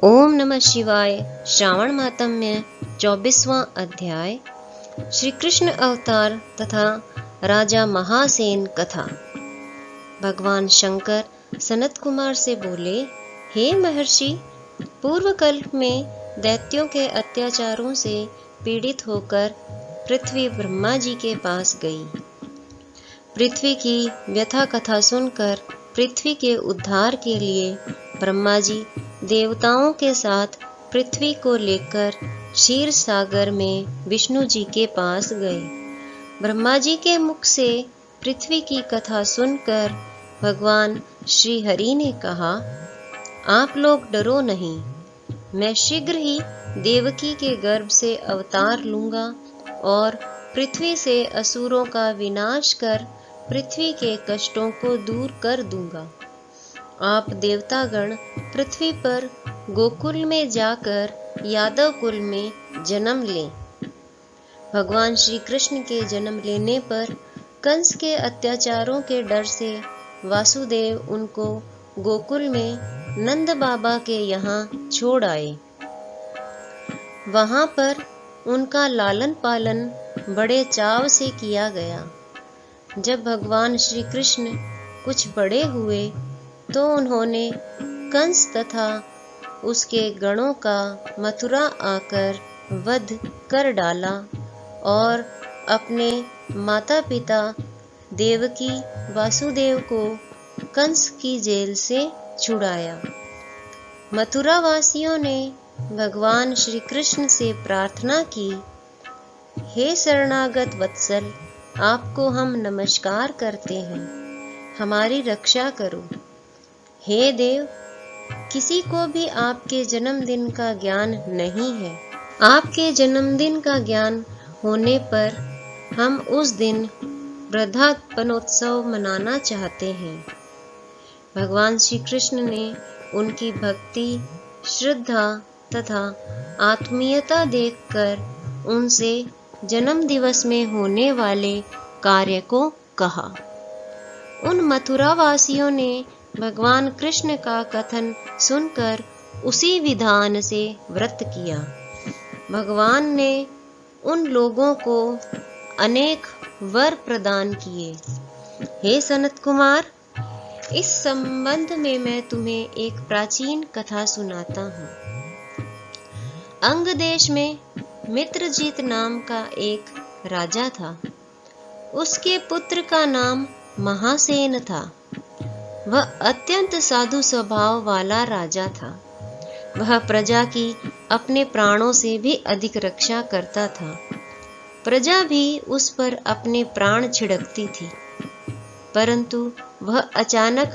ओम नमः शिवाय। श्रावण मातम्य 24वां अध्याय। श्री कृष्ण अवतार तथा राजा महासेन कथा। भगवान शंकर सनत कुमार से बोले, हे महर्षि, पूर्व कल्प में दैत्यों के अत्याचारों से पीड़ित होकर पृथ्वी ब्रह्मा जी के पास गई। पृथ्वी की व्यथा कथा सुनकर पृथ्वी के उद्धार के लिए ब्रह्मा जी देवताओं के साथ पृथ्वी को लेकर क्षीर सागर में विष्णु जी के पास गए। ब्रह्मा जी के मुख से पृथ्वी की कथा सुनकर भगवान श्री हरि ने कहा, आप लोग डरो नहीं, मैं शीघ्र ही देवकी के गर्भ से अवतार लूंगा और पृथ्वी से असुरों का विनाश कर पृथ्वी के कष्टों को दूर कर दूंगा। आप देवतागण पृथ्वी पर गोकुल में जाकर यादव कुल में जन्म लें। भगवान श्री कृष्ण के जन्म लेने पर कंस के अत्याचारों के डर से वासुदेव उनको गोकुल में नंद बाबा के यहाँ छोड़ आए। वहां पर उनका लालन पालन बड़े चाव से किया गया। जब भगवान श्री कृष्ण कुछ बड़े हुए तो उन्होंने कंस तथा उसके गणों का मथुरा आकर वध कर डाला और अपने माता पिता देवकी वासुदेव को कंस की जेल से छुड़ाया। मथुरा वासियों ने भगवान श्री कृष्ण से प्रार्थना की, हे शरणागत वत्सल, आपको हम नमस्कार करते हैं, हमारी रक्षा करो। हे देव, किसी को भी आपके जन्मदिन का ज्ञान नहीं है। आपके जन्मदिन का ज्ञान होने पर हम उस दिन वृद्धापनोत्सव मनाना चाहते हैं। भगवान श्री कृष्ण ने उनकी भक्ति, श्रद्धा तथा आत्मीयता देखकर उनसे जन्म दिवस में होने वाले कार्य को कहा। उन मथुरा वासियों ने भगवान कृष्ण का कथन सुनकर उसी विधान से व्रत किया। भगवान ने उन लोगों को अनेक वर प्रदान किए। हे सनत कुमार, इस संबंध में मैं तुम्हें एक प्राचीन कथा सुनाता हूँ। अंग देश में मित्रजीत नाम का एक राजा था। उसके पुत्र का नाम महासेन था। वह अत्यंत साधु स्वभाव वाला राजा था। वह प्रजा की अपने प्राणों से भी अधिक रक्षा करता था। प्रजा भी उस पर अपने प्राण छिड़कती थी। परंतु वह अचानक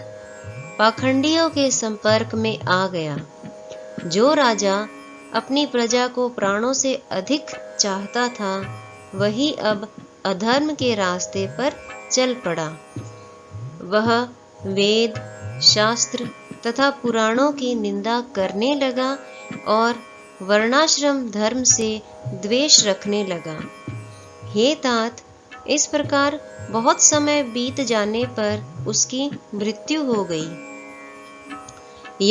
पाखंडियों के संपर्क में आ गया। जो राजा अपनी प्रजा को प्राणों से अधिक चाहता था, वही अब अधर्म के रास्ते पर चल पड़ा। वह वेद, शास्त्र तथा पुराणों की निंदा करने लगा और वर्णाश्रम धर्म से द्वेष रखने लगा। हे तात, इस प्रकार बहुत समय बीत जाने पर उसकी मृत्यु हो गई।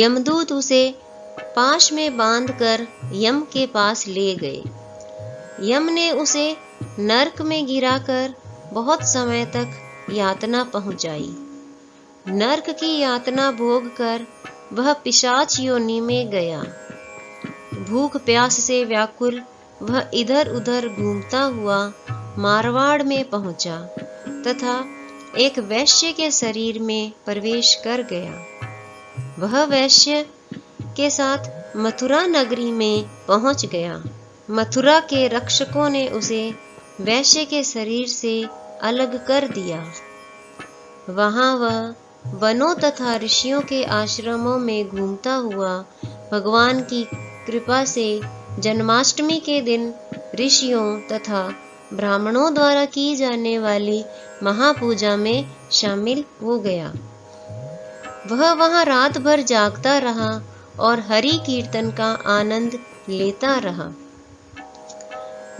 यमदूत उसे पाश में बांधकर यम के पास ले गए। यम ने उसे नरक में गिराकर बहुत समय तक यातना पहुंचाई। नरक की यातना भोग कर वह पिशाच योनि में गया। भूख प्यास से व्याकुल वह इधर उधर घूमता हुआ मारवाड़ में पहुंचा तथा एक वैश्य के शरीर में प्रवेश कर गया। वह वैश्य के साथ मथुरा नगरी में पहुंच गया। मथुरा के रक्षकों ने उसे वैश्य के शरीर से अलग कर दिया। वहां वह वनों तथा ऋषियों के आश्रमों में घूमता हुआ भगवान की कृपा से जन्माष्टमी के दिन ऋषियों तथा ब्राह्मणों द्वारा की जाने वाली महापूजा में शामिल हो गया। वह वहां रात भर जागता रहा और हरि कीर्तन का आनंद लेता रहा।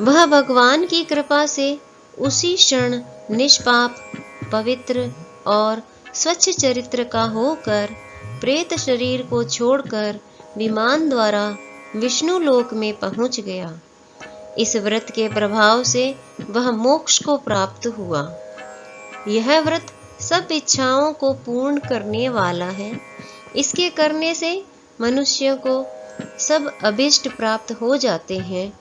वह भगवान की कृपा से उसी क्षण निष्पाप, पवित्र और स्वच्छ चरित्र का होकर प्रेत शरीर को छोड़कर विमान द्वारा विष्णु लोक में पहुंच गया। इस व्रत के प्रभाव से वह मोक्ष को प्राप्त हुआ। यह व्रत सब इच्छाओं को पूर्ण करने वाला है। इसके करने से मनुष्य को सब अभिष्ट प्राप्त हो जाते हैं।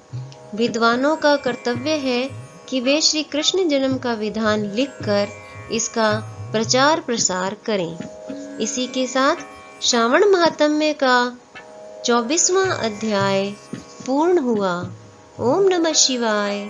विद्वानों का कर्तव्य है कि वे श्री कृष्ण जन्म का विधान लिखकर इसका प्रचार प्रसार करें। इसी के साथ श्रावण महात्म्य का 24वां अध्याय पूर्ण हुआ। ओम नमः शिवाय।